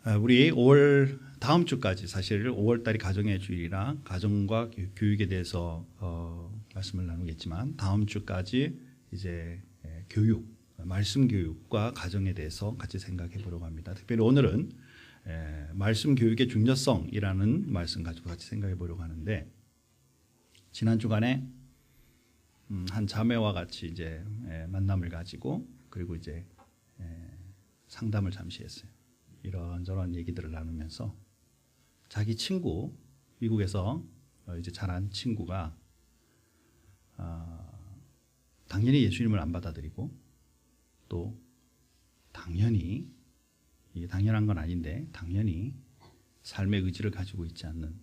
우리 5월 다음 주까지 사실 5월 달이 가정의 주일이라 가정과 교육에 대해서 말씀을 나누겠지만 다음 주까지 이제 교육, 말씀 교육과 가정에 대해서 같이 생각해 보려고 합니다. 특별히 오늘은 말씀 교육의 중요성이라는 말씀 가지고 같이 생각해 보려고 하는데, 지난 주간에 한 자매와 같이 이제 만남을 가지고 그리고 이제 상담을 잠시 했어요. 이런저런 얘기들을 나누면서 자기 친구, 미국에서 이제 자란 친구가 당연히 예수님을 안 받아들이고 또 당연히, 이게 당연한 건 아닌데 당연히 삶의 의지를 가지고 있지 않는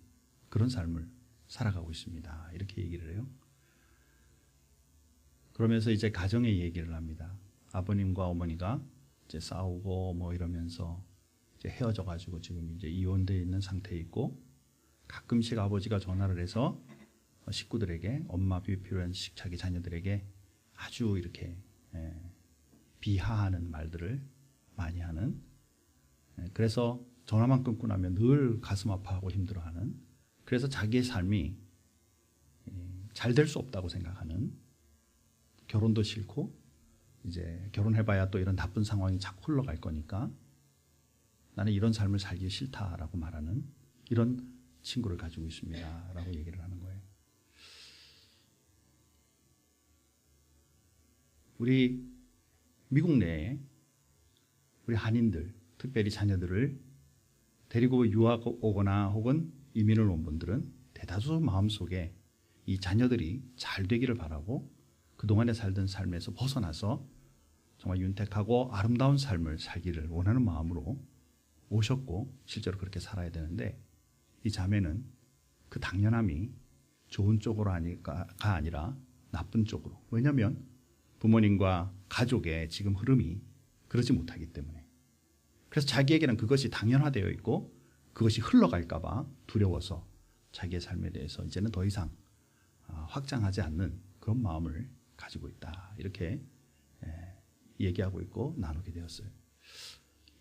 그런 삶을 살아가고 있습니다. 이렇게 얘기를 해요. 그러면서 이제 가정의 얘기를 합니다. 아버님과 어머니가 이제 싸우고 뭐 이러면서 이제 헤어져 가지고 지금 이제 이혼되어 있는 상태에 있고, 가끔씩 아버지가 전화를 해서 식구들에게, 엄마 필요한 자기 자녀들에게 아주 이렇게 비하하는 말들을 많이 하는, 그래서 전화만 끊고 나면 늘 가슴 아파하고 힘들어하는, 그래서 자기의 삶이 잘 될 수 없다고 생각하는, 결혼도 싫고 이제 결혼해봐야 또 이런 나쁜 상황이 자꾸 흘러갈 거니까 나는 이런 삶을 살기 싫다라고 말하는 이런 친구를 가지고 있습니다 라고 얘기를 하는 거예요. 우리 미국 내에 우리 한인들, 특별히 자녀들을 데리고 유학 오거나 혹은 이민을 온 분들은 대다수 마음속에 이 자녀들이 잘 되기를 바라고 그동안에 살던 삶에서 벗어나서 정말 윤택하고 아름다운 삶을 살기를 원하는 마음으로 오셨고 실제로 그렇게 살아야 되는데, 이 자매는 그 당연함이 좋은 쪽으로가 아니라 나쁜 쪽으로, 왜냐하면 부모님과 가족의 지금 흐름이 그러지 못하기 때문에, 그래서 자기에게는 그것이 당연화되어 있고 그것이 흘러갈까 봐 두려워서 자기의 삶에 대해서 이제는 더 이상 확장하지 않는 그런 마음을 가지고 있다, 이렇게 얘기하고 있고 나누게 되었어요.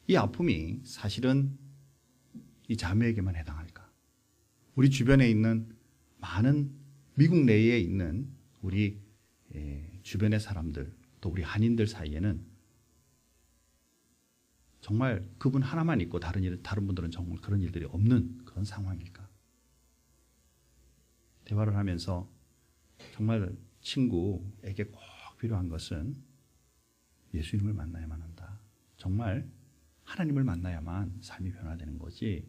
이 아픔이 사실은 이 자매에게만 해당할까? 우리 주변에 있는 많은 미국 내에 있는 우리 주변의 사람들, 또 우리 한인들 사이에는 정말 그분 하나만 있고 다른 분들은 정말 그런 일들이 없는 그런 상황일까? 대화를 하면서 정말 친구에게 꼭 필요한 것은 예수님을 만나야만 한다. 정말 하나님을 만나야만 삶이 변화되는 거지,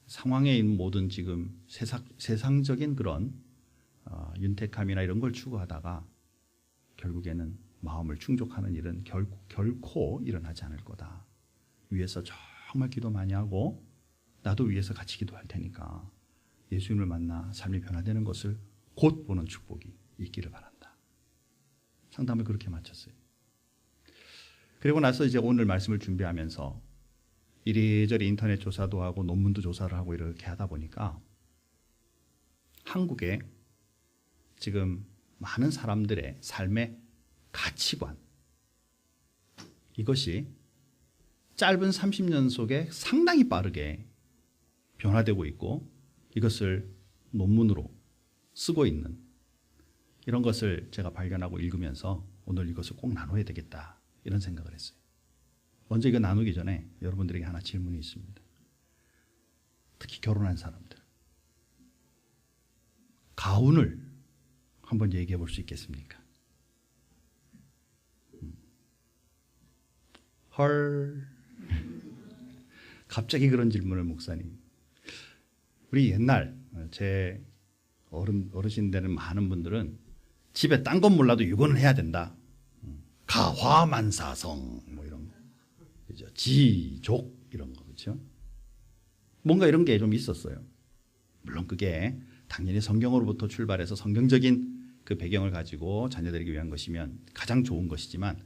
상황에 있는 모든 지금 세상적인 그런 윤택함이나 이런 걸 추구하다가 결국에는 마음을 충족하는 일은 결코 일어나지 않을 거다. 위에서 정말 기도 많이 하고 나도 위에서 같이 기도할 테니까 예수님을 만나 삶이 변화되는 것을 곧 보는 축복이 있기를 바란다. 상담을 그렇게 마쳤어요. 그리고 나서 이제 오늘 말씀을 준비하면서 이리저리 인터넷 조사도 하고 논문도 조사를 하고 이렇게 하다 보니까 한국에 지금 많은 사람들의 삶의 가치관, 이것이 짧은 30년 속에 상당히 빠르게 변화되고 있고 이것을 논문으로 쓰고 있는 이런 것을 제가 발견하고 읽으면서 오늘 이것을 꼭 나눠야 되겠다, 이런 생각을 했어요. 먼저 이거 나누기 전에 여러분들에게 하나 질문이 있습니다. 특히 결혼한 사람들, 가훈을 한번 얘기해 볼 수 있겠습니까? 헐, 갑자기 그런 질문을 목사님. 우리 옛날 제 어르신들은 많은 분들은 집에 딴 건 몰라도 이거는 해야 된다. 가화만사성 뭐 이런 거, 그죠? 지족 이런 거, 그렇죠? 뭔가 이런 게 좀 있었어요. 물론 그게 당연히 성경으로부터 출발해서 성경적인 그 배경을 가지고 자녀들에게 위한 것이면 가장 좋은 것이지만,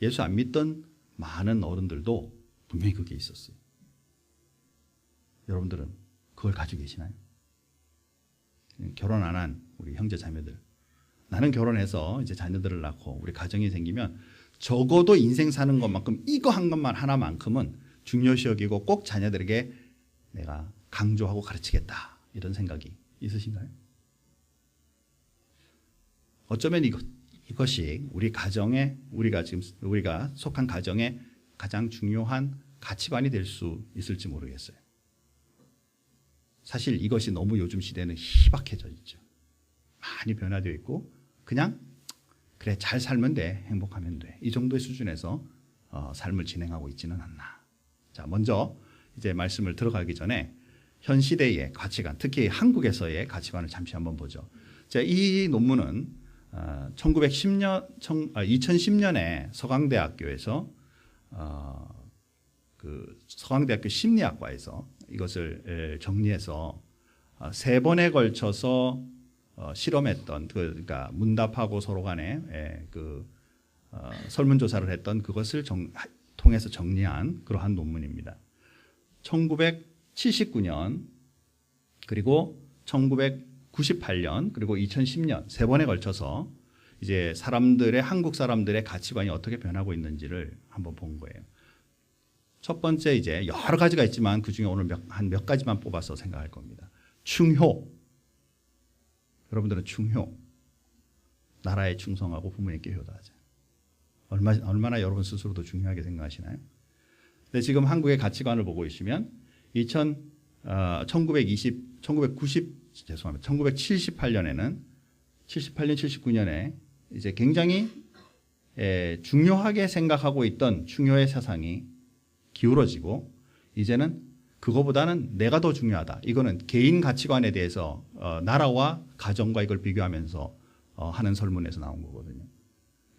예수 안 믿던 많은 어른들도 분명히 그게 있었어요. 여러분들은 그걸 가지고 계시나요? 결혼 안 한 우리 형제 자매들, 나는 결혼해서 이제 자녀들을 낳고 우리 가정이 생기면 적어도 인생 사는 것만큼 이거 한 것만 하나만큼은 중요시 여기고 꼭 자녀들에게 내가 강조하고 가르치겠다 이런 생각이 있으신가요? 어쩌면 이것이 우리 가정에 우리가 속한 가정의 가장 중요한 가치관이 될 수 있을지 모르겠어요. 사실 이것이 너무 요즘 시대는 희박해져 있죠. 많이 변화되어 있고 그냥 그래 잘 살면 돼, 행복하면 돼, 이 정도의 수준에서 삶을 진행하고 있지는 않나. 자, 먼저 이제 말씀을 들어가기 전에 현 시대의 가치관, 특히 한국에서의 가치관을 잠시 한번 보죠. 자, 이 논문은 2010년에 서강대학교에서 그 서강대학교 심리학과에서 이것을 정리해서 3번에 걸쳐서 실험했던 그러니까 문답하고 서로 간에 설문조사를 했던 그것을 통해서 정리한 그러한 논문입니다. 1979년 그리고 1998년 그리고 2010년 3번에 걸쳐서 이제 한국 사람들의 가치관이 어떻게 변하고 있는지를 한번 본 거예요. 첫 번째 이제 여러 가지가 있지만 그 중에 오늘 한 몇 가지만 뽑아서 생각할 겁니다. 충효. 여러분들은 충효. 나라에 충성하고 부모님께 효도하자. 얼마나 여러분 스스로도 중요하게 생각하시나요? 근데 지금 한국의 가치관을 보고 있으면 1978년에는 78년, 79년에 이제 굉장히 중요하게 생각하고 있던 충효의 사상이 기울어지고 이제는 그거보다는 내가 더 중요하다. 이거는 개인 가치관에 대해서 나라와 가정과 이걸 비교하면서 하는 설문에서 나온 거거든요.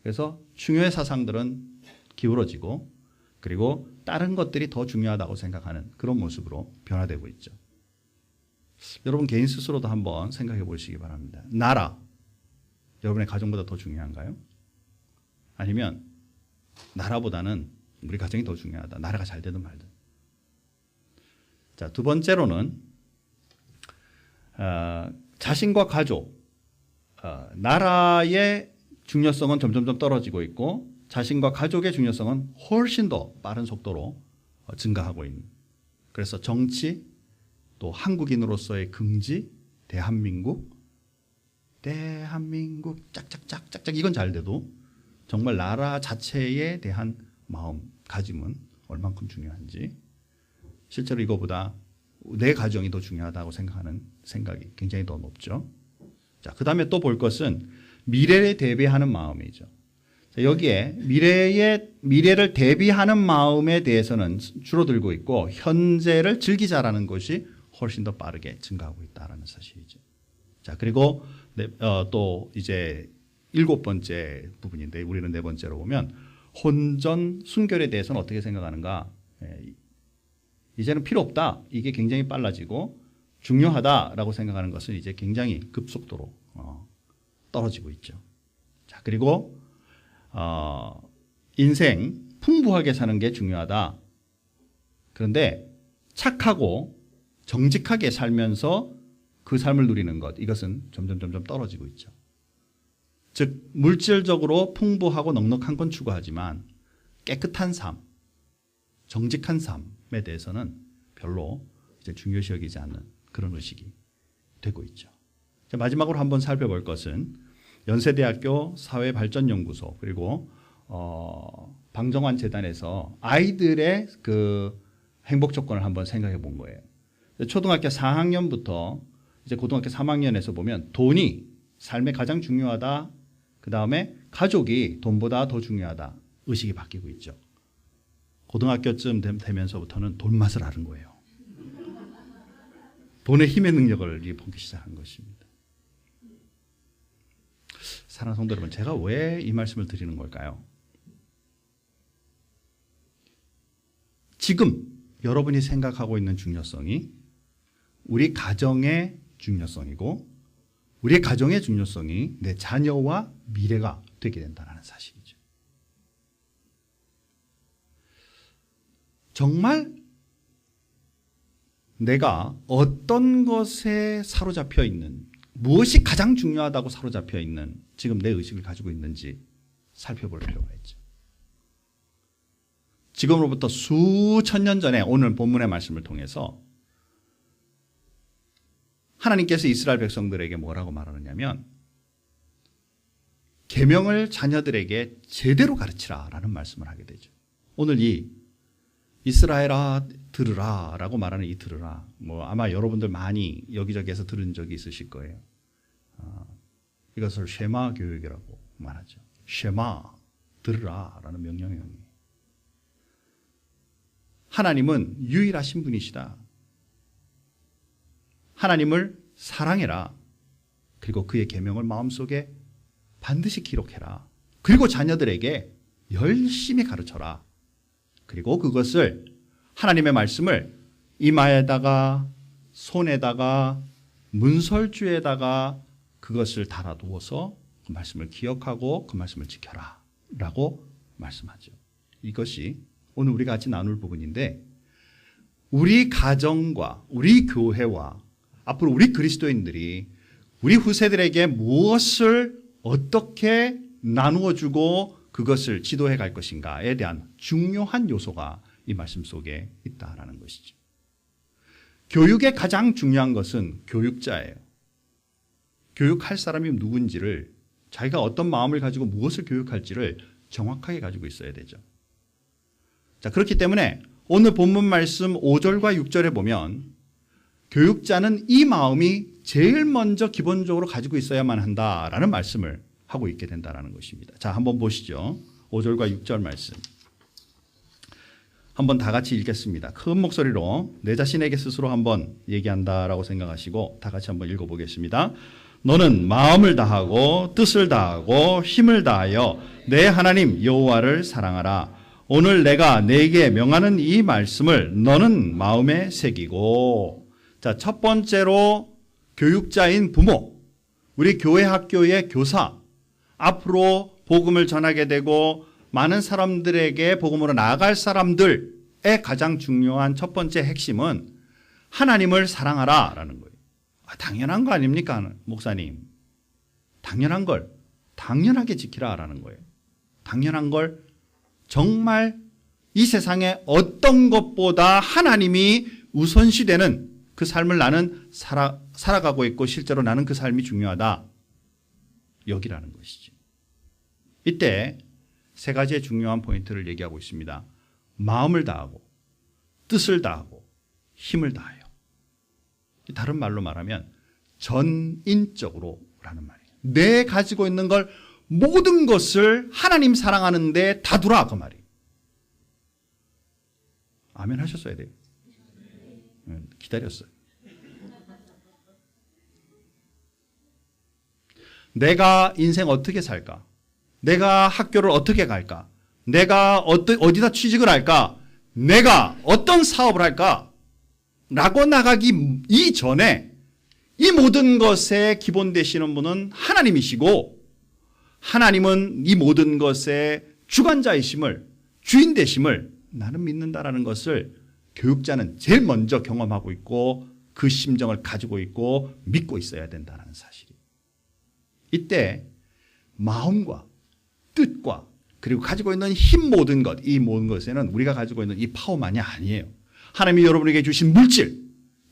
그래서 충효의 사상들은 기울어지고 그리고 다른 것들이 더 중요하다고 생각하는 그런 모습으로 변화되고 있죠. 여러분 개인 스스로도 한번 생각해 보시기 바랍니다. 나라, 여러분의 가정보다 더 중요한가요? 아니면 나라보다는 우리 가정이 더 중요하다. 나라가 잘 되든 말든. 자, 두 번째로는 자신과 가족, 나라의 중요성은 점점 떨어지고 있고 자신과 가족의 중요성은 훨씬 더 빠른 속도로 증가하고 있는. 그래서 정치, 또 한국인으로서의 긍지, 대한민국 짝짝짝 이건 잘 돼도 정말 나라 자체에 대한 마음가짐은 얼만큼 중요한지, 실제로 이거보다 내 가정이 더 중요하다고 생각하는 생각이 굉장히 더 높죠. 자, 그 다음에 또 볼 것은 미래를 대비하는 마음이죠. 자, 여기에 미래를 대비하는 마음에 대해서는 줄어들고 있고 현재를 즐기자라는 것이 훨씬 더 빠르게 증가하고 있다는 사실이죠. 자, 그리고 또 이제 7번째 부분인데 우리는 4번째로 보면 혼전 순결에 대해서는 어떻게 생각하는가? 이제는 필요 없다. 이게 굉장히 빨라지고 중요하다라고 생각하는 것은 이제 굉장히 급속도로 떨어지고 있죠. 자, 그리고 인생 풍부하게 사는 게 중요하다. 그런데 착하고 정직하게 살면서 그 삶을 누리는 것, 이것은 점점 떨어지고 있죠. 즉 물질적으로 풍부하고 넉넉한 건 추구하지만 깨끗한 삶, 정직한 삶에 대해서는 별로 이제 중요시 여기지 않는 그런 의식이 되고 있죠. 자, 마지막으로 한번 살펴볼 것은 연세대학교 사회발전연구소 그리고 방정환 재단에서 아이들의 그 행복 조건을 한번 생각해 본 거예요. 초등학교 4학년부터 이제 고등학교 3학년에서 보면 돈이 삶에 가장 중요하다. 그 다음에 가족이 돈보다 더 중요하다. 의식이 바뀌고 있죠. 고등학교쯤 되면서부터는 돈 맛을 아는 거예요. 돈의 힘의 능력을 보기 시작한 것입니다. 사랑하는 성도 여러분, 제가 왜 이 말씀을 드리는 걸까요? 지금 여러분이 생각하고 있는 중요성이 우리 가정의 중요성이고 우리의 가정의 중요성이 내 자녀와 미래가 되게 된다는 사실이죠. 정말 내가 어떤 것에 사로잡혀 있는, 무엇이 가장 중요하다고 사로잡혀 있는 지금 내 의식을 가지고 있는지 살펴볼 필요가 있죠. 지금으로부터 수천 년 전에 오늘 본문의 말씀을 통해서 하나님께서 이스라엘 백성들에게 뭐라고 말하느냐면 계명을 자녀들에게 제대로 가르치라라는 말씀을 하게 되죠. 오늘 이 이스라엘아 들으라 라고 말하는 이 들으라, 뭐 아마 여러분들 많이 여기저기에서 들은 적이 있으실 거예요. 이것을 쉐마 교육이라고 말하죠. 쉐마, 들으라 라는 명령형이에요. 하나님은 유일하신 분이시다. 하나님을 사랑해라. 그리고 그의 계명을 마음속에 반드시 기록해라. 그리고 자녀들에게 열심히 가르쳐라. 그리고 그것을 하나님의 말씀을 이마에다가 손에다가 문설주에다가 그것을 달아두어서 그 말씀을 기억하고 그 말씀을 지켜라 라고 말씀하죠. 이것이 오늘 우리가 같이 나눌 부분인데, 우리 가정과 우리 교회와 앞으로 우리 그리스도인들이 우리 후세들에게 무엇을 어떻게 나누어주고 그것을 지도해 갈 것인가에 대한 중요한 요소가 이 말씀 속에 있다라는 것이죠. 교육의 가장 중요한 것은 교육자예요. 교육할 사람이 누군지를, 자기가 어떤 마음을 가지고 무엇을 교육할지를 정확하게 가지고 있어야 되죠. 자, 그렇기 때문에 오늘 본문 말씀 5절과 6절에 보면 교육자는 이 마음이 제일 먼저 기본적으로 가지고 있어야만 한다라는 말씀을 하고 있게 된다는 것입니다. 자, 한번 보시죠. 5절과 6절 말씀. 한번 다 같이 읽겠습니다. 큰 목소리로 내 자신에게 스스로 한번 얘기한다라고 생각하시고 다 같이 한번 읽어보겠습니다. 너는 마음을 다하고 뜻을 다하고 힘을 다하여 내 하나님 여호와를 사랑하라. 오늘 내가 네게 명하는 이 말씀을 너는 마음에 새기고. 자, 첫 번째로 교육자인 부모, 우리 교회 학교의 교사, 앞으로 복음을 전하게 되고 많은 사람들에게 복음으로 나아갈 사람들의 가장 중요한 첫 번째 핵심은 하나님을 사랑하라라는 거예요. 당연한 거 아닙니까, 목사님? 당연한 걸 당연하게 지키라라는 거예요. 당연한 걸 정말 이 세상에 어떤 것보다 하나님이 우선시되는 그 삶을 나는 살아가고 있고 실제로 나는 그 삶이 중요하다. 여기라는 것이죠. 이때 세 가지의 중요한 포인트를 얘기하고 있습니다. 마음을 다하고 뜻을 다하고 힘을 다하여. 다른 말로 말하면 전인적으로라는 말이에요. 내 가지고 있는 걸 모든 것을 하나님 사랑하는 데 다 두라 그 말이에요. 아멘 하셨어야 돼요. 기다렸어요. 내가 인생 어떻게 살까? 내가 학교를 어떻게 갈까? 내가 어디다 취직을 할까? 내가 어떤 사업을 할까? 라고 나가기 이전에 이 모든 것의 기본 되시는 분은 하나님이시고, 하나님은 이 모든 것의 주관자이심을, 주인 되심을 나는 믿는다라는 것을 교육자는 제일 먼저 경험하고 있고 그 심정을 가지고 있고 믿고 있어야 된다는 사실이에요. 이때 마음과 뜻과 그리고 가지고 있는 힘 모든 것, 이 모든 것에는 우리가 가지고 있는 이 파워만이 아니에요. 하나님이 여러분에게 주신 물질,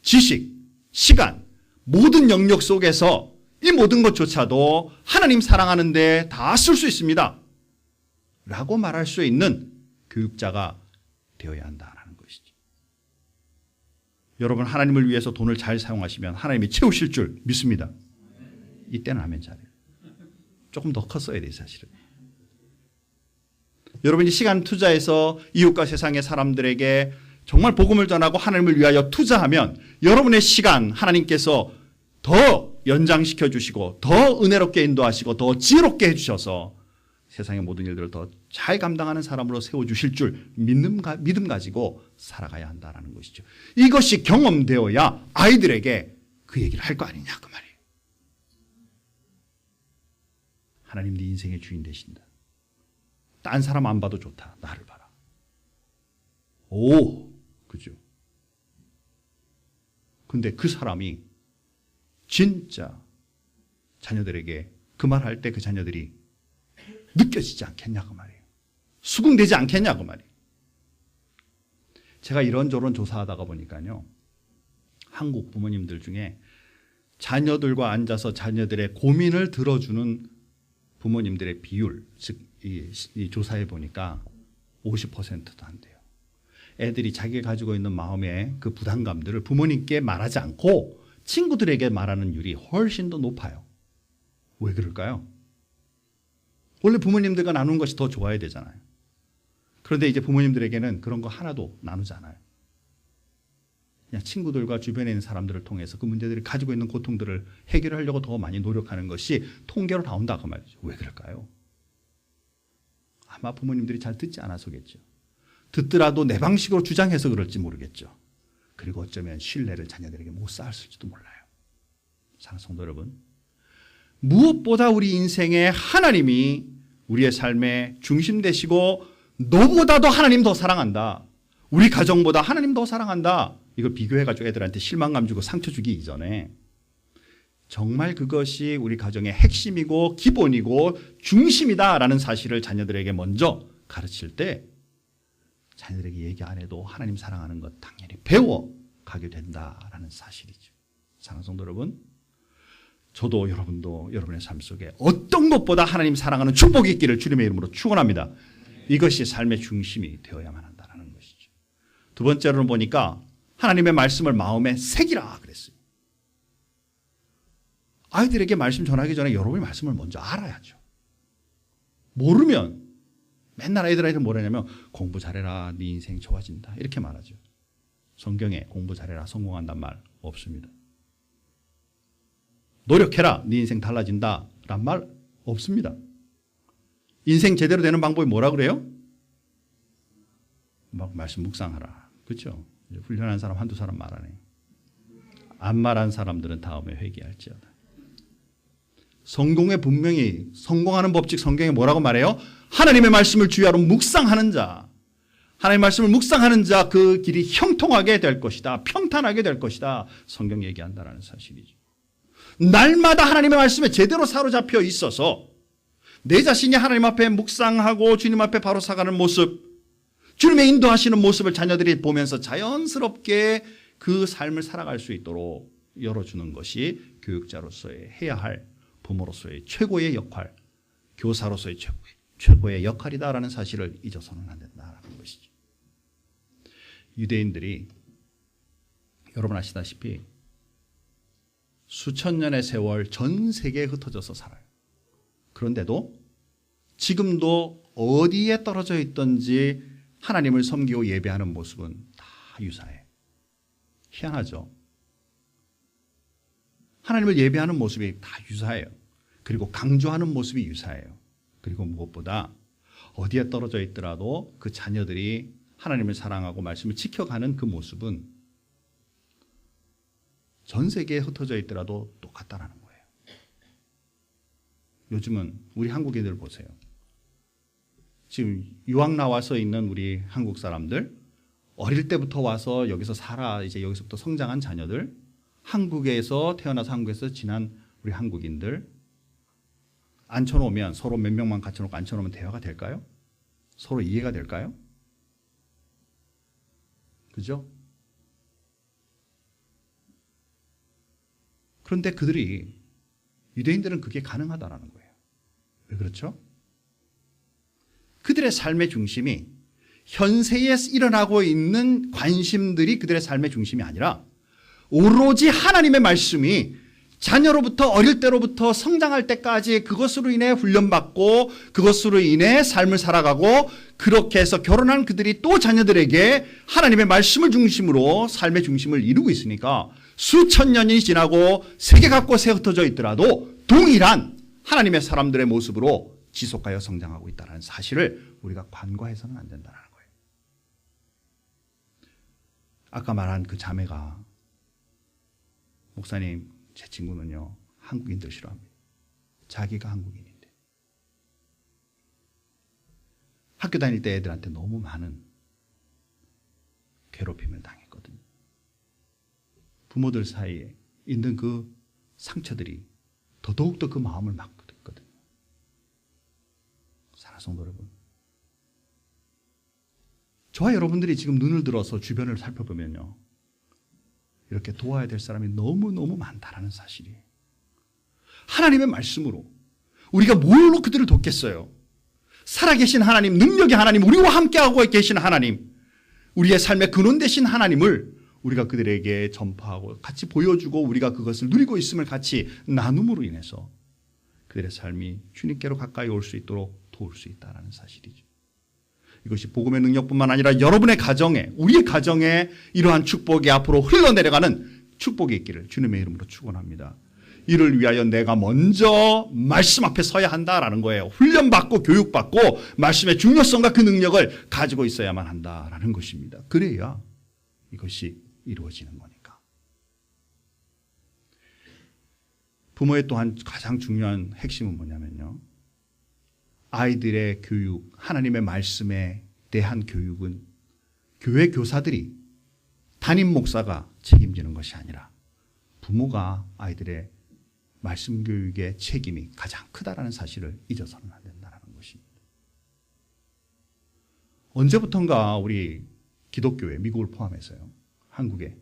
지식, 시간, 모든 영역 속에서 이 모든 것조차도 하나님 사랑하는 데 다 쓸 수 있습니다. 라고 말할 수 있는 교육자가 되어야 한다는 것이죠. 여러분, 하나님을 위해서 돈을 잘 사용하시면 하나님이 채우실 줄 믿습니다. 이때는 아멘 잘해요. 조금 더 컸어야 돼요, 사실은. 여러분이 시간 투자해서 이웃과 세상의 사람들에게 정말 복음을 전하고 하나님을 위하여 투자하면 여러분의 시간 하나님께서 더 연장시켜 주시고 더 은혜롭게 인도하시고 더 지혜롭게 해주셔서 세상의 모든 일들을 더 잘 감당하는 사람으로 세워주실 줄 믿음 가지고 살아가야 한다는 것이죠. 이것이 경험되어야 아이들에게 그 얘기를 할 거 아니냐 그 말이에요. 하나님 네 인생의 주인 되신다. 딴 사람 안 봐도 좋다. 나를 봐라. 오, 그죠? 근데 그 사람이 진짜 자녀들에게 그 말 할 때 그 자녀들이 느껴지지 않겠냐 그 말이에요. 수긍되지 않겠냐 그 말이에요. 제가 이런저런 조사하다가 보니까요, 한국 부모님들 중에 자녀들과 앉아서 자녀들의 고민을 들어주는 부모님들의 비율, 즉 이 조사해 보니까 50%도 안 돼요. 애들이 자기가 가지고 있는 마음의 그 부담감들을 부모님께 말하지 않고 친구들에게 말하는 율이 훨씬 더 높아요. 왜 그럴까요? 원래 부모님들과 나누는 것이 더 좋아야 되잖아요. 그런데 이제 부모님들에게는 그런 거 하나도 나누지 않아요. 그냥 친구들과 주변에 있는 사람들을 통해서 그 문제들이 가지고 있는 고통들을 해결하려고 더 많이 노력하는 것이 통계로 나온다 그 말이죠. 왜 그럴까요? 아마 부모님들이 잘 듣지 않아서겠죠. 듣더라도 내 방식으로 주장해서 그럴지 모르겠죠. 그리고 어쩌면 신뢰를 자녀들에게 못 쌓았을지도 몰라요. 사랑하는 성도 여러분, 무엇보다 우리 인생에 하나님이 우리의 삶의 중심 되시고 너보다도 하나님 더 사랑한다. 우리 가정보다 하나님 더 사랑한다. 이걸 비교해가지고 애들한테 실망감 주고 상처 주기 이전에 정말 그것이 우리 가정의 핵심이고 기본이고 중심이다라는 사실을 자녀들에게 먼저 가르칠 때 자녀들에게 얘기 안 해도 하나님 사랑하는 것 당연히 배워가게 된다라는 사실이죠. 사랑하는 성도 여러분, 저도 여러분도 여러분의 삶 속에 어떤 것보다 하나님 사랑하는 축복이 있기를 주님의 이름으로 축원합니다. 이것이 삶의 중심이 되어야만 한다는 것이죠. 두 번째로는 보니까 하나님의 말씀을 마음에 새기라 그랬어요. 아이들에게 말씀 전하기 전에 여러분이 말씀을 먼저 알아야죠. 모르면 맨날 애들한테 뭐라냐면 공부 잘해라, 네 인생 좋아진다 이렇게 말하죠. 성경에 공부 잘해라, 성공한단 말 없습니다. 노력해라, 네 인생 달라진다 란 말 없습니다. 인생 제대로 되는 방법이 뭐라 그래요? 막 말씀 묵상하라. 그렇죠? 훌륭한 사람 한두 사람 말하네. 안 말한 사람들은 다음에 회개할지어다. 성공에 분명히 성공하는 법칙 성경에 뭐라고 말해요? 하나님의 말씀을 주야로 묵상하는 자, 하나님의 말씀을 묵상하는 자 그 길이 형통하게 될 것이다. 평탄하게 될 것이다. 성경 얘기한다라는 사실이죠. 날마다 하나님의 말씀에 제대로 사로잡혀 있어서 내 자신이 하나님 앞에 묵상하고 주님 앞에 바로 서가는 모습, 주님의 인도하시는 모습을 자녀들이 보면서 자연스럽게 그 삶을 살아갈 수 있도록 열어주는 것이 교육자로서의 해야 할, 부모로서의 최고의 역할, 교사로서의 최고의 역할이다라는 사실을 잊어서는 안 된다는 것이죠. 유대인들이 여러분 아시다시피 수천 년의 세월 전 세계에 흩어져서 살아요. 그런데도 지금도 어디에 떨어져 있든지 하나님을 섬기고 예배하는 모습은 다 유사해요. 희한하죠? 하나님을 예배하는 모습이 다 유사해요. 그리고 강조하는 모습이 유사해요. 그리고 무엇보다 어디에 떨어져 있더라도 그 자녀들이 하나님을 사랑하고 말씀을 지켜가는 그 모습은 전 세계에 흩어져 있더라도 똑같다라는 거예요. 요즘은 우리 한국인들 보세요. 지금 유학 나와서 있는 우리 한국 사람들, 어릴 때부터 와서 여기서 살아 이제 여기서부터 성장한 자녀들, 한국에서 태어나서 한국에서 지난 우리 한국인들 앉혀놓으면 서로 몇 명만 갖춰놓고 앉혀놓으면 대화가 될까요? 서로 이해가 될까요? 그죠? 그런데 그들이 유대인들은 그게 가능하다라는 거예요. 왜 그렇죠? 그들의 삶의 중심이 현세에 일어나고 있는 관심들이 그들의 삶의 중심이 아니라 오로지 하나님의 말씀이 자녀로부터 어릴 때로부터 성장할 때까지 그것으로 인해 훈련받고 그것으로 인해 삶을 살아가고 그렇게 해서 결혼한 그들이 또 자녀들에게 하나님의 말씀을 중심으로 삶의 중심을 이루고 있으니까 수천 년이 지나고 세계가 곳에 흩어져 있더라도 동일한 하나님의 사람들의 모습으로 지속하여 성장하고 있다는 사실을 우리가 간과해서는 안 된다는 거예요. 아까 말한 그 자매가 목사님 제 친구는요 한국인들 싫어합니다. 자기가 한국인인데 학교 다닐 때 애들한테 너무 많은 괴롭힘을 당했거든요. 부모들 사이에 있는 그 상처들이 더더욱더 그 마음을 막거든요. 사랑하는 성도 여러분, 저와 여러분들이 지금 눈을 들어서 주변을 살펴보면요, 이렇게 도와야 될 사람이 너무너무 많다라는 사실이에요. 하나님의 말씀으로 우리가 뭘로 그들을 돕겠어요? 살아계신 하나님, 능력의 하나님, 우리와 함께하고 계신 하나님, 우리의 삶의 근원 되신 하나님을 우리가 그들에게 전파하고 같이 보여주고 우리가 그것을 누리고 있음을 같이 나눔으로 인해서 그들의 삶이 주님께로 가까이 올 수 있도록 도울 수 있다는 사실이죠. 이것이 복음의 능력뿐만 아니라 여러분의 가정에, 우리의 가정에 이러한 축복이 앞으로 흘러내려가는 축복이 있기를 주님의 이름으로 축원합니다. 이를 위하여 내가 먼저 말씀 앞에 서야 한다라는 거예요. 훈련받고 교육받고 말씀의 중요성과 그 능력을 가지고 있어야만 한다라는 것입니다. 그래야 이것이 이루어지는 거니까. 부모의 또한 가장 중요한 핵심은 뭐냐면요, 아이들의 교육, 하나님의 말씀에 대한 교육은 교회 교사들이, 담임 목사가 책임지는 것이 아니라 부모가 아이들의 말씀 교육의 책임이 가장 크다라는 사실을 잊어서는 안 된다는 것입니다. 언제부턴가 우리 기독교회, 미국을 포함해서요, 한국에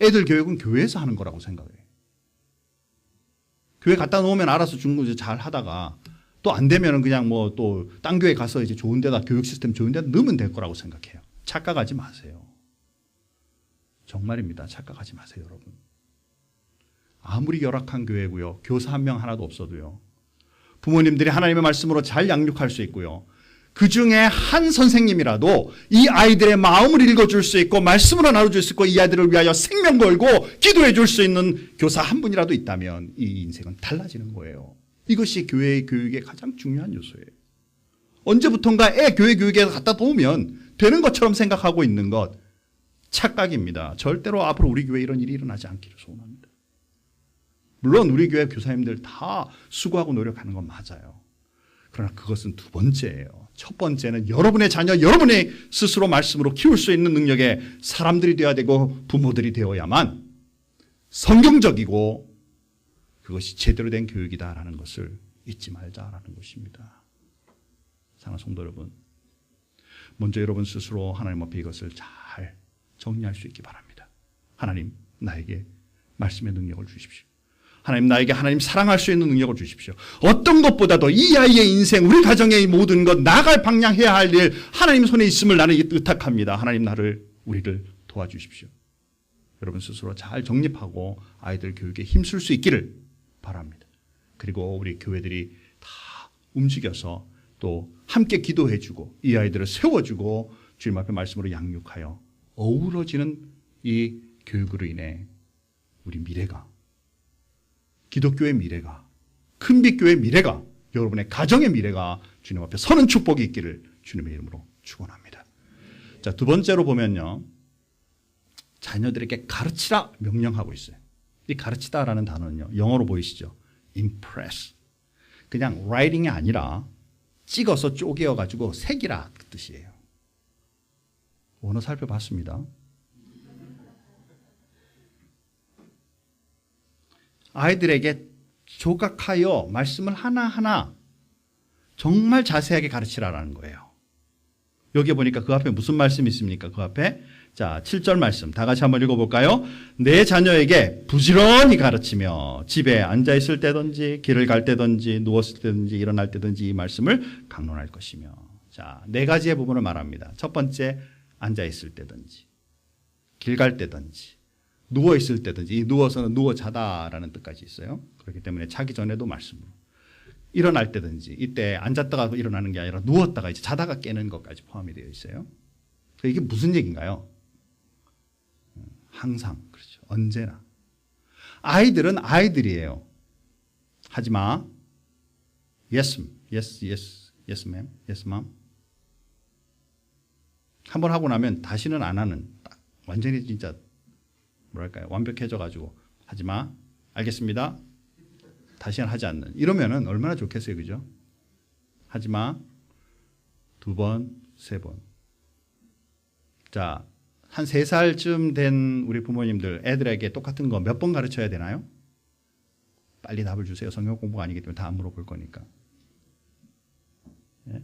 애들 교육은 교회에서 하는 거라고 생각해요. 교회 갖다 놓으면 알아서 중국에서 잘 하다가 또 안 되면 그냥 뭐 또 딴 교회 가서 이제 좋은 데다, 교육 시스템 좋은 데다 넣으면 될 거라고 생각해요. 착각하지 마세요. 정말입니다. 착각하지 마세요, 여러분. 아무리 열악한 교회고요, 교사 한 명 하나도 없어도요, 부모님들이 하나님의 말씀으로 잘 양육할 수 있고요, 그 중에 한 선생님이라도 이 아이들의 마음을 읽어줄 수 있고 말씀으로 나눠줄 수 있고 이 아이들을 위하여 생명 걸고 기도해 줄 수 있는 교사 한 분이라도 있다면 이 인생은 달라지는 거예요. 이것이 교회의 교육의 가장 중요한 요소예요. 언제부턴가 애 교회 교육에 갖다 놓으면 되는 것처럼 생각하고 있는 것, 착각입니다. 절대로 앞으로 우리 교회에 이런 일이 일어나지 않기를 소원합니다. 물론 우리 교회 교사님들 다 수고하고 노력하는 건 맞아요. 그러나 그것은 두 번째예요. 첫 번째는 여러분의 자녀, 여러분의 스스로 말씀으로 키울 수 있는 능력의 사람들이 되어야 되고 부모들이 되어야만 성경적이고 그것이 제대로 된 교육이다라는 것을 잊지 말자라는 것입니다. 사랑하는 성도 여러분, 먼저 여러분 스스로 하나님 앞에 이것을 잘 정리할 수 있기 바랍니다. 하나님, 나에게 말씀의 능력을 주십시오. 하나님, 나에게 하나님 사랑할 수 있는 능력을 주십시오. 어떤 것보다도 이 아이의 인생, 우리 가정의 모든 것, 나아갈 방향, 해야 할 일, 하나님 손에 있음을 나는 의탁합니다. 하나님, 우리를 도와주십시오. 여러분 스스로 잘 정립하고 아이들 교육에 힘쓸 수 있기를 바랍니다. 그리고 우리 교회들이 다 움직여서 또 함께 기도해주고 이 아이들을 세워주고 주님 앞에 말씀으로 양육하여 어우러지는 이 교육으로 인해 우리 미래가, 기독교의 미래가, 큰빛교회의 미래가, 여러분의 가정의 미래가 주님 앞에 서는 축복이 있기를 주님의 이름으로 축원합니다. 자, 두 번째로 보면요, 자녀들에게 가르치라 명령하고 있어요. 이 가르치다라는 단어는요, 영어로 보이시죠? impress. 그냥 writing이 아니라 찍어서 쪼개어가지고 새기라 그 뜻이에요. 원어 살펴봤습니다. 아이들에게 조각하여 말씀을 하나하나 정말 자세하게 가르치라라는 거예요. 여기 보니까 그 앞에 무슨 말씀이 있습니까? 그 앞에 자, 7절 말씀 다 같이 한번 읽어볼까요? 내 자녀에게 부지런히 가르치며 집에 앉아있을 때든지 길을 갈 때든지 누웠을 때든지 일어날 때든지 이 말씀을 강론할 것이며. 자, 네 가지의 부분을 말합니다. 첫 번째, 앉아있을 때든지 길 갈 때든지 누워있을 때든지, 이 누워서는 누워 자다라는 뜻까지 있어요. 그렇기 때문에 자기 전에도 말씀으로. 일어날 때든지, 이때 앉았다가 일어나는 게 아니라 누웠다가 이제 자다가 깨는 것까지 포함이 되어 있어요. 이게 무슨 얘기인가요? 항상, 그렇죠. 언제나. 아이들은 아이들이에요. 하지 마. Yes, yes, yes, yes, ma'am, yes, ma'am. 한번 하고 나면 다시는 안 하는, 딱 완전히 진짜 뭐랄까요, 완벽해져가지고 하지 마. 알겠습니다. 다시는 하지 않는. 이러면은 얼마나 좋겠어요, 그죠? 하지 마. 2번, 3번. 자, 한 3살쯤 된 우리 부모님들 애들에게 똑같은 거 몇 번 가르쳐야 되나요? 빨리 답을 주세요. 성경 공부가 아니기 때문에 다 안 물어볼 거니까. 예?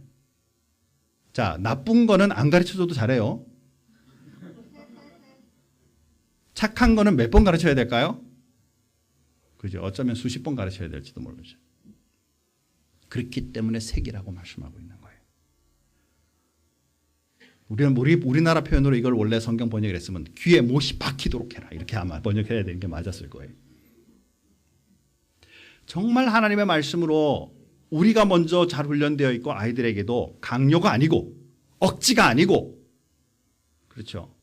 자, 나쁜 거는 안 가르쳐줘도 잘해요. 착한 거는 몇 번 가르쳐야 될까요? 그죠? 어쩌면 수십 번 가르쳐야 될지도 모르죠. 그렇기 때문에 색이라고 말씀하고 있는 거예요. 우리나라 표현으로 이걸 원래 성경 번역을 했으면 귀에 못이 박히도록 해라. 이렇게 아마 번역해야 되는 게 맞았을 거예요. 정말 하나님의 말씀으로 우리가 먼저 잘 훈련되어 있고 아이들에게도 강요가 아니고 억지가 아니고 그렇죠.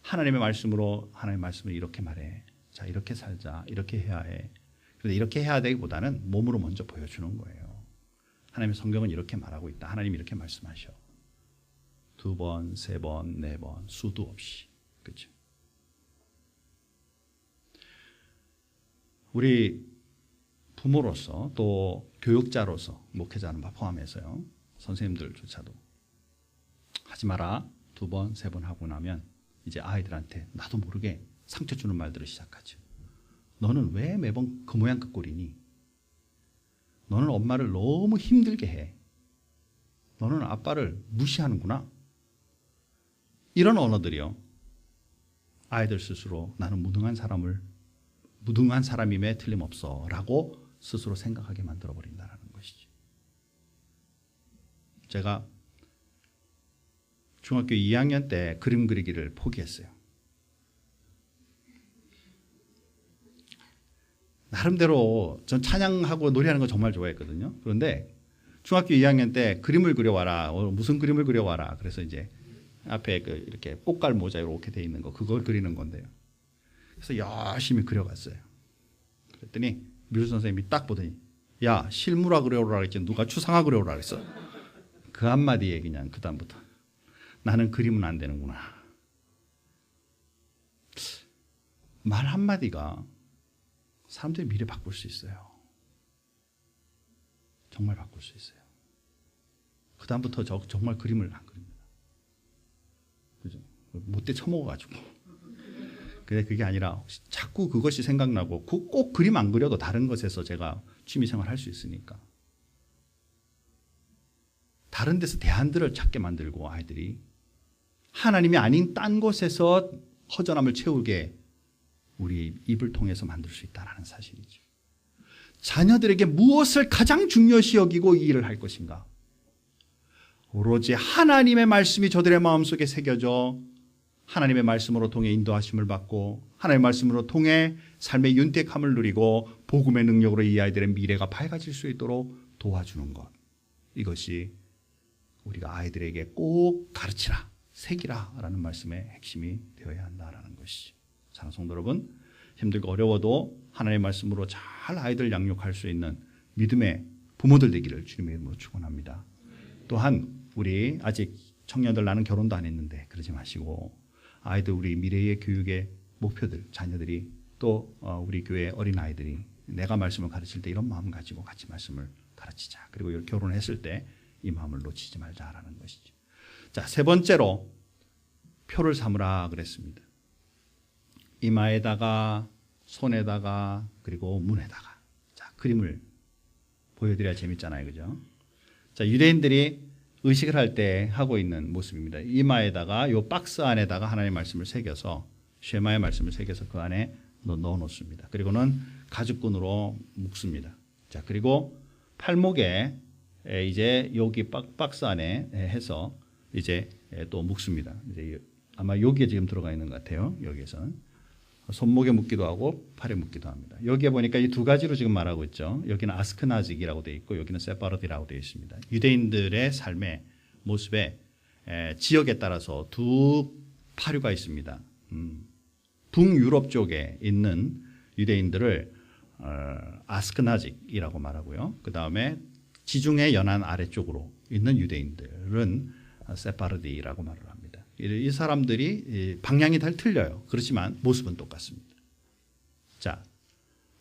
하나님의 말씀으로 하나님의 말씀을 이렇게 말해. 자, 이렇게 살자. 이렇게 해야 해. 그런데 이렇게 해야 되기보다는 몸으로 먼저 보여주는 거예요. 하나님의 성경은 이렇게 말하고 있다. 하나님이 이렇게 말씀하셔. 2번, 3번, 4번 수도 없이. 그렇죠. 우리 부모로서 또 교육자로서 목회자는 포함해서요. 선생님들조차도 하지 마라. 2번, 3번 하고 나면 이제 아이들한테 나도 모르게 상처 주는 말들을 시작하죠. 너는 왜 매번 그 모양 그 꼴이니? 너는 엄마를 너무 힘들게 해. 너는 아빠를 무시하는구나. 이런 언어들이요. 아이들 스스로 나는 무능한 사람임에 틀림없어 라고 스스로 생각하게 만들어버린다는 것이죠. 제가 중학교 2학년 때 그림 그리기를 포기했어요. 나름대로 전 찬양하고 노래하는 거 정말 좋아했거든요. 그런데 중학교 2학년 때 그림을 그려와라. 무슨 그림을 그려와라. 그래서 이제 앞에 이렇게 꽃갈 모자 이렇게 돼 있는 거 그걸 그리는 건데요. 그래서 열심히 그려갔어요. 그랬더니 미술 선생님이 딱 보더니 야 실물화 그려오라 그랬지 누가 추상화 그려오라 그랬어. 그 한마디에 그냥 그다음부터 나는 그림은 안 되는구나. 말 한마디가 사람들의 미래 바꿀 수 있어요. 정말 바꿀 수 있어요. 그다음부터 정말 그림을 안 그립니다. 그죠? 못돼 처먹어가지고. 근데 그게 아니라 자꾸 그것이 생각나고 꼭 그림 안 그려도 다른 것에서 제가 취미생활 할 수 있으니까. 다른 데서 대안들을 찾게 만들고 아이들이 하나님이 아닌 딴 곳에서 허전함을 채우게 우리 입을 통해서 만들 수 있다는 사실이죠. 자녀들에게 무엇을 가장 중요시 여기고 이 일을 할 것인가? 오로지 하나님의 말씀이 저들의 마음속에 새겨져 하나님의 말씀으로 통해 인도하심을 받고 하나님의 말씀으로 통해 삶의 윤택함을 누리고 복음의 능력으로 이 아이들의 미래가 밝아질 수 있도록 도와주는 것. 이것이 우리가 아이들에게 꼭 가르치라, 새기라 라는 말씀의 핵심이 되어야 한다는 것이죠. 사랑하는 성도 여러분, 힘들고 어려워도 하나님의 말씀으로 잘 아이들 양육할 수 있는 믿음의 부모들 되기를 주님의 이름으로 축원합니다. 또한 우리 아직 청년들 나는 결혼도 안 했는데 그러지 마시고 아이들 우리 미래의 교육의 목표들 자녀들이 또 우리 교회 어린아이들이 내가 말씀을 가르칠 때 이런 마음 가지고 같이 말씀을 가르치자. 그리고 결혼했을 때 이 마음을 놓치지 말자라는 것이죠. 자, 세 번째로 표를 삼으라 그랬습니다. 이마에다가 손에다가 그리고 문에다가. 자, 그림을 보여드려야 재밌잖아요. 그죠? 자, 유대인들이 의식을 할 때 하고 있는 모습입니다. 이마에다가 요 박스 안에다가 하나님의 말씀을 새겨서 쉐마의 말씀을 새겨서 그 안에 넣어 놓습니다. 그리고는 가죽끈으로 묶습니다. 자, 그리고 팔목에 이제 여기 박스 안에 해서 이제 또 묶습니다. 이제 아마 여기에 지금 들어가 있는 것 같아요. 여기에서는 손목에 묶기도 하고 팔에 묶기도 합니다. 여기에 보니까 이 두 가지로 지금 말하고 있죠. 여기는 아스크나직이라고 되어 있고 여기는 세파르디라고 되어 있습니다. 유대인들의 삶의 모습에 지역에 따라서 두 파류가 있습니다. 북유럽 쪽에 있는 유대인들을 아스크나직이라고 말하고요. 그 다음에 지중해 연안 아래쪽으로 있는 유대인들은 세파르디라고 말을 합니다. 이 사람들이 방향이 다 틀려요. 그렇지만 모습은 똑같습니다. 자,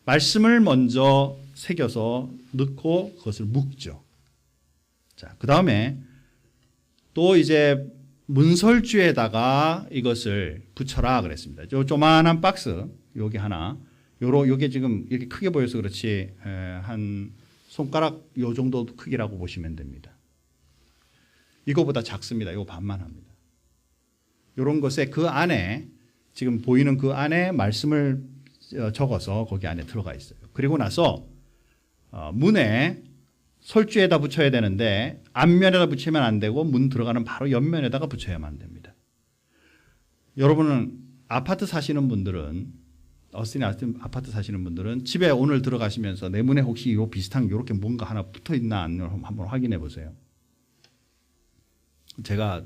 말씀을 먼저 새겨서 넣고 그것을 묶죠. 자, 그 다음에 또 이제 문설주에다가 이것을 붙여라 그랬습니다. 요 조만한 박스 여기 하나, 요게 지금 이렇게 크게 보여서 그렇지 한 손가락 요 정도 크기라고 보시면 됩니다. 이거보다 작습니다. 이거 반만 합니다. 이런 것에 그 안에 지금 보이는 그 안에 말씀을 적어서 거기 안에 들어가 있어요. 그리고 나서 문에 솔주에다 붙여야 되는데 앞면에다 붙이면 안 되고 문 들어가는 바로 옆면에다가 붙여야만 됩니다. 여러분은 아파트 사시는 분들은 어스틴 아파트 사시는 분들은 집에 오늘 들어가시면서 내 문에 혹시 이거 비슷한 이렇게 뭔가 하나 붙어 있나 안 한번 확인해 보세요. 제가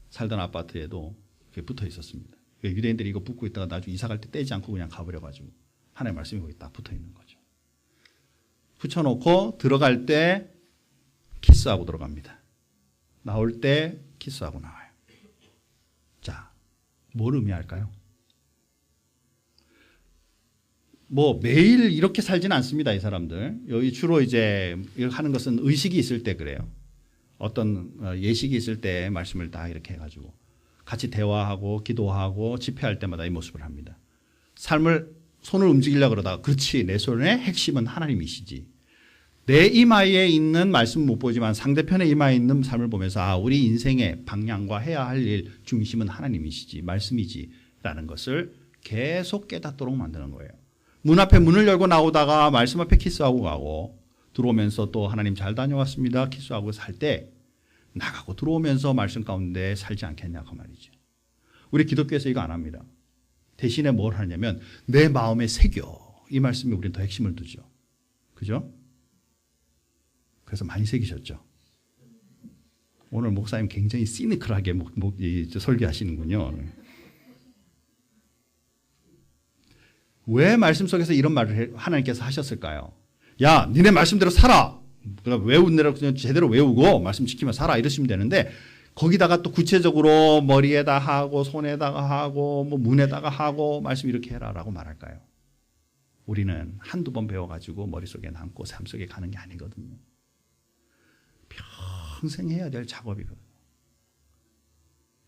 살던 아파트에도 그게 붙어 있었습니다. 유대인들이 이거 붙고 있다가 나중에 이사 갈 때 떼지 않고 그냥 가버려가지고 하나님의 말씀이 거기 딱 붙어 있는 거죠. 붙여놓고 들어갈 때 키스하고 들어갑니다. 나올 때 키스하고 나와요. 자, 뭘 의미할까요? 뭐 매일 이렇게 살지는 않습니다. 이 사람들. 여기 주로 이제 하는 것은 의식이 있을 때 그래요. 어떤 예식이 있을 때 말씀을 다 이렇게 해가지고 같이 대화하고 기도하고 집회할 때마다 이 모습을 합니다. 삶을 손을 움직이려고 그러다가 그렇지 내 손의 핵심은 하나님이시지. 내 이마에 있는 말씀 못 보지만 상대편의 이마에 있는 삶을 보면서 아 우리 인생의 방향과 해야 할 일 중심은 하나님이시지 말씀이지 라는 것을 계속 깨닫도록 만드는 거예요. 문 앞에 문을 열고 나오다가 말씀 앞에 키스하고 가고 들어오면서 또 하나님 잘 다녀왔습니다 키스하고 살 때 나가고 들어오면서 말씀 가운데 살지 않겠냐 그 말이죠. 우리 기독교에서 이거 안 합니다. 대신에 뭘 하냐면 내 마음에 새겨. 이 말씀에 우리는 더 핵심을 두죠. 그죠? 그래서 많이 새기셨죠. 오늘 목사님 굉장히 시니컬하게 설교하시는군요. 왜 말씀 속에서 이런 말을 하나님께서 하셨을까요? 야, 니네 말씀대로 살아. 외우느라 그냥 제대로 외우고 말씀 지키며 살아 이러시면 되는데 거기다가 또 구체적으로 머리에다 하고 손에다가 하고 뭐 문에다가 하고 말씀 이렇게 해라라고 말할까요? 우리는 한두 번 배워가지고 머릿속에 남고 삶 속에 가는 게 아니거든요. 평생 해야 될 작업이거든요.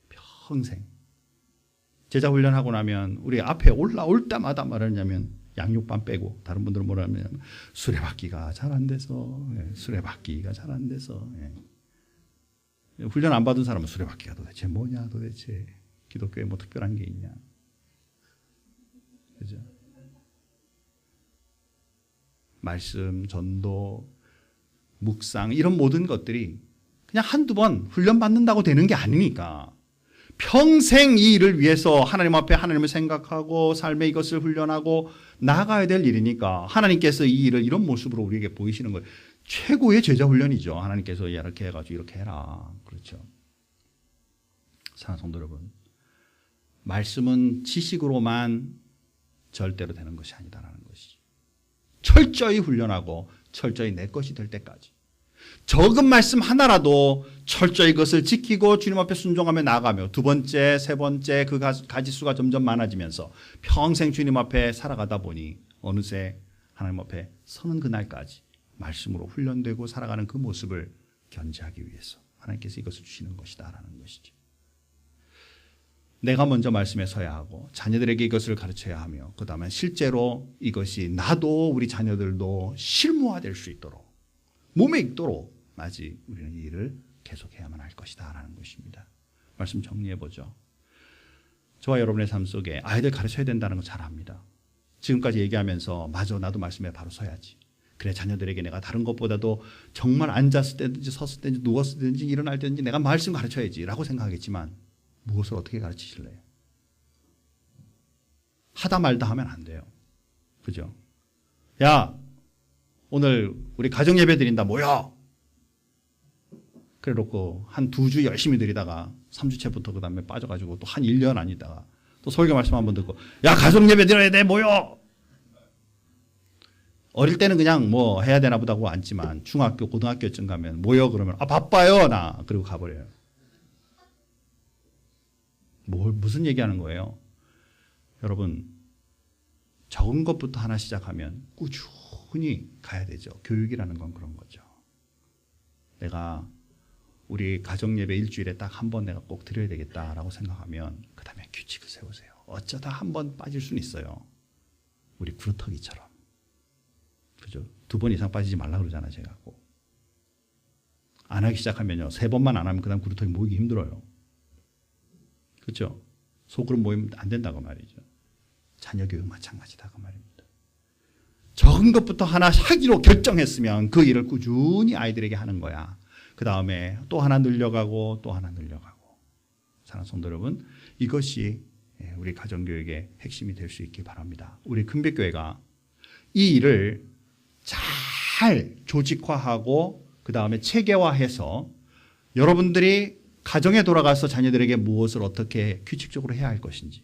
평생. 제자 훈련하고 나면 우리 앞에 올라올 때마다 말하냐면 양육반 빼고 다른 분들은 뭐라 하면 수레바퀴가 잘 안 돼서 수레바퀴가 잘 안 돼서 훈련 안 받은 사람은 수레바퀴가 도대체 뭐냐 도대체 기독교에 뭐 특별한 게 있냐 그죠? 말씀, 전도, 묵상 이런 모든 것들이 그냥 한두 번 훈련 받는다고 되는 게 아니니까 평생 이 일을 위해서 하나님 앞에 하나님을 생각하고 삶의 이것을 훈련하고 나아가야 될 일이니까 하나님께서 이 일을 이런 모습으로 우리에게 보이시는 거예요. 최고의 제자 훈련이죠. 하나님께서 이렇게 해가지고 이렇게 해라. 그렇죠. 사랑하는 성도 여러분, 말씀은 지식으로만 절대로 되는 것이 아니다라는 것이죠. 철저히 훈련하고 철저히 내 것이 될 때까지 적은 말씀 하나라도 철저히 그것을 지키고 주님 앞에 순종하며 나아가며 두 번째, 세 번째 그 가지수가 점점 많아지면서 평생 주님 앞에 살아가다 보니 어느새 하나님 앞에 서는 그날까지 말씀으로 훈련되고 살아가는 그 모습을 견지하기 위해서 하나님께서 이것을 주시는 것이다라는 것이죠. 내가 먼저 말씀에 서야 하고 자녀들에게 이것을 가르쳐야 하며 그 다음에 실제로 이것이 나도 우리 자녀들도 실무화될 수 있도록 몸에 익도록 아직 우리는 이 일을 계속해야만 할 것이다 라는 것입니다. 말씀 정리해보죠. 저와 여러분의 삶 속에 아이들 가르쳐야 된다는 거 잘 압니다. 지금까지 얘기하면서 맞아 나도 말씀에 바로 서야지. 그래 자녀들에게 내가 다른 것보다도 정말 앉았을 때든지 섰을 때든지 누웠을 때든지 일어날 때든지 내가 말씀 가르쳐야지 라고 생각하겠지만 무엇을 어떻게 가르치실래요? 하다 말다 하면 안 돼요. 그죠? 야 오늘 우리 가정예배 드린다 모여. 그래 놓고 한 2주 열심히 드리다가 3주째부터 그 다음에 빠져가지고 또 한 1년 아니다가 또 설교 말씀 한번 듣고 야 가정예배 드려야 돼 모여. 어릴 때는 그냥 뭐 해야 되나 보다고 앉지만 중학교 고등학교쯤 가면 모여 그러면 아 바빠요 나 그리고 가버려요. 무슨 얘기하는 거예요? 여러분 적은 것부터 하나 시작하면 꾸준히 가야 되죠. 교육이라는 건 그런 거죠. 내가 우리 가정예배 일주일에 딱 한 번 내가 꼭 드려야 되겠다라고 생각하면 그 다음에 규칙을 세우세요. 어쩌다 한 번 빠질 수는 있어요. 우리 구르터기처럼. 그죠? 2번 이상 빠지지 말라 그러잖아요. 제가 꼭. 안 하기 시작하면요. 3번만 안 하면 그다음 구루통이 모이기 힘들어요. 그렇죠? 소그룹 모이면 안 된다고 말이죠. 자녀 교육 마찬가지다고 말입니다. 적은 것부터 하나 하기로 결정했으면 그 일을 꾸준히 아이들에게 하는 거야. 그 다음에 또 하나 늘려가고 또 하나 늘려가고. 사랑하는 성도 여러분, 이것이 우리 가정교육의 핵심이 될 수 있기 바랍니다. 우리 큰빛교회가 이 일을 잘 조직화하고 그 다음에 체계화해서 여러분들이 가정에 돌아가서 자녀들에게 무엇을 어떻게 규칙적으로 해야 할 것인지,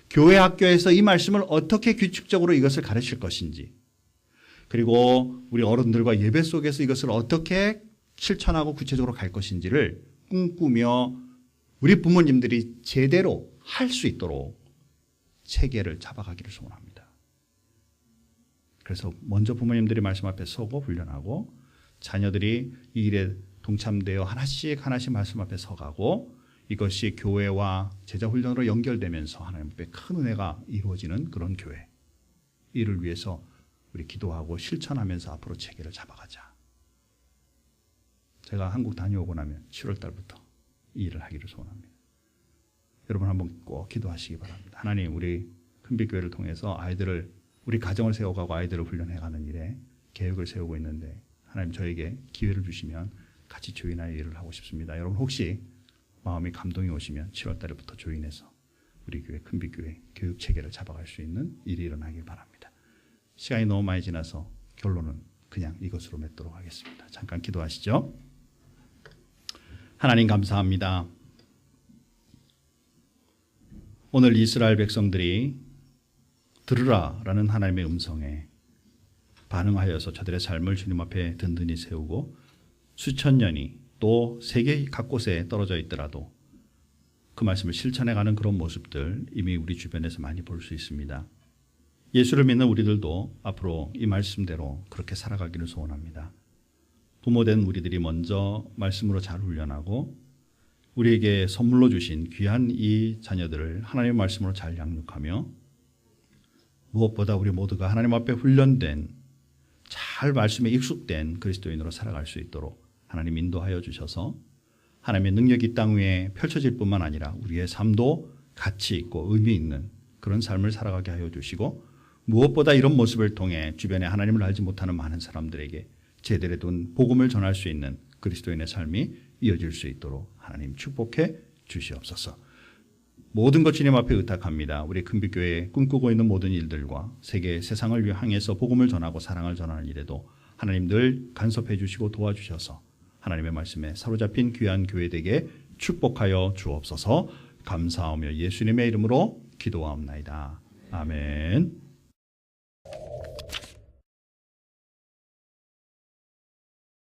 교회 학교에서 이 말씀을 어떻게 규칙적으로 이것을 가르칠 것인지, 그리고 우리 어른들과 예배 속에서 이것을 어떻게 실천하고 구체적으로 갈 것인지를 꿈꾸며 우리 부모님들이 제대로 할 수 있도록 체계를 잡아가기를 소원합니다. 그래서 먼저 부모님들이 말씀 앞에 서고 훈련하고 자녀들이 이 일에 동참되어 하나씩 말씀 앞에 서가고 이것이 교회와 제자훈련으로 연결되면서 하나님 앞에 큰 은혜가 이루어지는 그런 교회. 이를 위해서 우리 기도하고 실천하면서 앞으로 체계를 잡아가자. 제가 한국 다녀오고 나면 7월 달부터 이 일을 하기를 소원합니다. 여러분 한번 꼭 기도하시기 바랍니다. 하나님, 우리 큰빛교회를 통해서 아이들을, 우리 가정을 세워가고 아이들을 훈련해가는 일에 계획을 세우고 있는데 하나님 저에게 기회를 주시면 같이 조인하여 일을 하고 싶습니다. 여러분 혹시 마음이 감동이 오시면 7월 달부터 조인해서 우리 교회 큰빛교회 교육 체계를 잡아갈 수 있는 일이 일어나길 바랍니다. 시간이 너무 많이 지나서 결론은 그냥 이것으로 맺도록 하겠습니다. 잠깐 기도하시죠. 하나님 감사합니다. 오늘 이스라엘 백성들이 들으라라는 하나님의 음성에 반응하여서 저들의 삶을 주님 앞에 든든히 세우고 수천 년이 또 세계 각곳에 떨어져 있더라도 그 말씀을 실천해가는 그런 모습들 이미 우리 주변에서 많이 볼 수 있습니다. 예수를 믿는 우리들도 앞으로 이 말씀대로 그렇게 살아가기를 소원합니다. 부모된 우리들이 먼저 말씀으로 잘 훈련하고 우리에게 선물로 주신 귀한 이 자녀들을 하나님의 말씀으로 잘 양육하며 무엇보다 우리 모두가 하나님 앞에 훈련된 잘 말씀에 익숙된 그리스도인으로 살아갈 수 있도록 하나님 인도하여 주셔서 하나님의 능력이 이 땅 위에 펼쳐질 뿐만 아니라 우리의 삶도 가치 있고 의미 있는 그런 삶을 살아가게 하여 주시고 무엇보다 이런 모습을 통해 주변에 하나님을 알지 못하는 많은 사람들에게 제대로 된 복음을 전할 수 있는 그리스도인의 삶이 이어질 수 있도록 하나님 축복해 주시옵소서. 모든 것 주님 앞에 의탁합니다. 우리 큰빛교회에 꿈꾸고 있는 모든 일들과 세상을 향해서 복음을 전하고 사랑을 전하는 일에도 하나님 늘 간섭해 주시고 도와주셔서 하나님의 말씀에 사로잡힌 귀한 교회 되게 축복하여 주옵소서. 감사하며 예수님의 이름으로 기도하옵나이다. 아멘.